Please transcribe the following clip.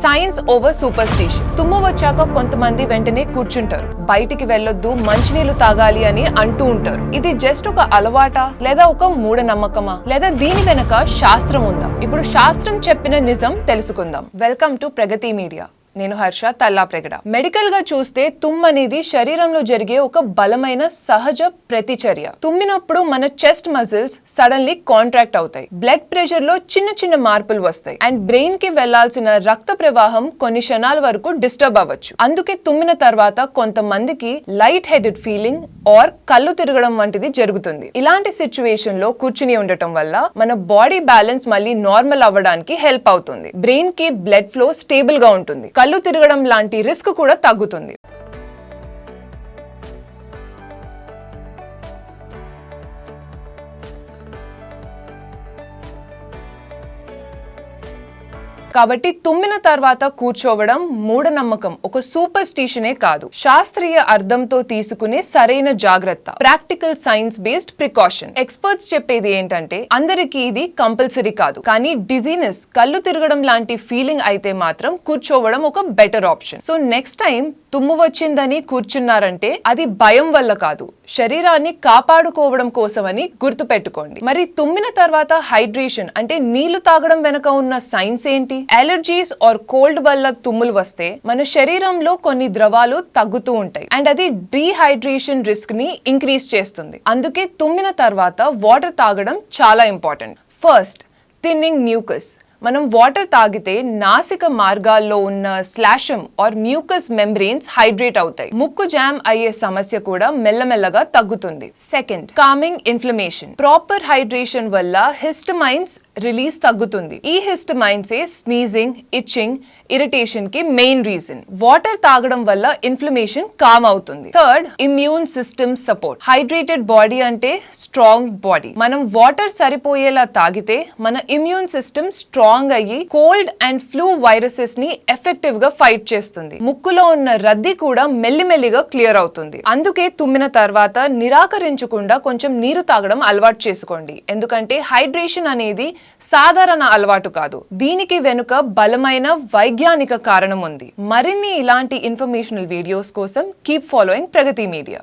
Science over superstition. తుమ్ము వచ్చాక కొంతమంది వెంటనే కూర్చుంటారు, బయటికి వెళ్ళొద్దు, మంచినీళ్లు తాగాలి అని అంటూ ఉంటారు. ఇది జస్ట్ ఒక అలవాటా లేదా ఒక మూఢనమ్మకమా లేదా దీని వెనక శాస్త్రం ఉందా? ఇప్పుడు శాస్త్రం చెప్పిన నిజం తెలుసుకుందాం. Welcome to Pragathi media. నేను హర్ష తల్లాప్రగడ. మెడికల్ గా చూస్తే తుమ్ము అనేది శరీరంలో జరిగే ఒక బలమైన సహజ ప్రతిచర్య. తుమ్మినప్పుడు మన చెస్ట్ మజిల్స్ సడన్లీ కాంట్రాక్ట్ అవుతాయి, బ్లడ్ ప్రెషర్ లో చిన్న చిన్న మార్పులు వస్తాయి అండ్ బ్రెయిన్ కి వెళ్లాల్సిన రక్త ప్రవాహం కొన్ని క్షణాల వరకు డిస్టర్బ్ అవ్వచ్చు. అందుకే తుమ్మిన తర్వాత కొంతమందికి లైట్ హెడెడ్ ఫీలింగ్ ఆర్ కళ్ళు తిరగడం వంటిది జరుగుతుంది. ఇలాంటి సిచ్యువేషన్ లో కూర్చుని ఉండటం వల్ల మన బాడీ బ్యాలెన్స్ మళ్ళీ నార్మల్ అవ్వడానికి హెల్ప్ అవుతుంది. బ్రెయిన్ కి బ్లడ్ ఫ్లో స్టేబుల్ గా ఉంటుంది, కళ్ళు తిరగడం లాంటి రిస్క్ కూడా తగ్గుతుంది. కాబట్టి తుమ్మిన తర్వాత కూర్చోవడం మూఢనమ్మకం, ఒక సూపర్ స్టిషనే కాదు, శాస్త్రీయ అర్థంతో తీసుకునే సరైన జాగ్రత్త, practical science based precaution. Experts చెప్పేది ఏంటంటే అందరికీ ఇది కంపల్సరీ కాదు, కానీ డిజీనెస్, కళ్ళు తిరగడం లాంటి ఫీలింగ్ అయితే మాత్రం కూర్చోవడం ఒక better option. So next time తుమ్ము వచ్చిందని కూర్చున్నారంటే అది భయం వల్ల కాదు, శరీరాన్ని కాపాడుకోవడం కోసమని గుర్తు పెట్టుకోండి. మరి తుమ్మిన తర్వాత హైడ్రేషన్ అంటే నీళ్లు తాగడం వెనక ఉన్న సైన్స్ ఏంటి? అలర్జీస్ ఆర్ కోల్డ్ వల్ల తుమ్ములు వస్తే మన శరీరంలో కొన్ని ద్రవాలు తగ్గుతూ ఉంటాయి అండ్ అది డీహైడ్రేషన్ రిస్క్ ని ఇంక్రీజ్ చేస్తుంది. అందుకే తుమ్మిన తర్వాత వాటర్ తాగడం చాలా ఇంపార్టెంట్. First, thinning mucus. మనం వాటర్ తాగితే నాసిక మార్గాల్లో ఉన్న స్లాషమ్ ఆర్ మ్యూకస్ మెంబ్రెయిన్స్ హైడ్రేట్ అవుతాయి, ముక్కు జామ్ అయ్యే సమస్య కూడా మెల్లమెల్లగా తగ్గుతుంది. Second, coming inflammation. Proper hydration వల్ల హిస్టమైన్స్ రిలీజ్ తగ్గుతుంది. ఈ హిస్టమైన్సే స్నీజింగ్, ఇచ్చింగ్, ఇరిటేషన్ కి మెయిన్ రీజన్. వాటర్ తాగడం వల్ల ఇన్ఫ్లమేషన్ కామ్ అవుతుంది. Third, immune system support. Hydrated body అంటే స్ట్రాంగ్ బాడీ. మనం వాటర్ సరిపోయేలా తాగితే మన ఇమ్యూన్ సిస్టమ్ స్ట్రాంగ్ అయ్యి కోల్డ్ అండ్ ఫ్లూ వైరసెస్ ని ఎఫెక్టివ్ గా ఫైట్ చేస్తుంది. ముక్కులో ఉన్న రద్దీ కూడా మెల్లిమెల్లిగా క్లియర్ అవుతుంది. అందుకే తుమ్మిన తర్వాత నిరాకరించకుండా కొంచెం నీరు తాగడం అలవాటు చేసుకోండి. ఎందుకంటే హైడ్రేషన్ అనేది సాధారణ అలవాటు కాదు, దీనికి వెనుక బలమైన వైజ్ఞానిక కారణం ఉంది. మరిన్ని ఇలాంటి ఇన్ఫర్మేషనల్ వీడియోస్ కోసం కీప్ ఫాలోయింగ్ ప్రగతి మీడియా.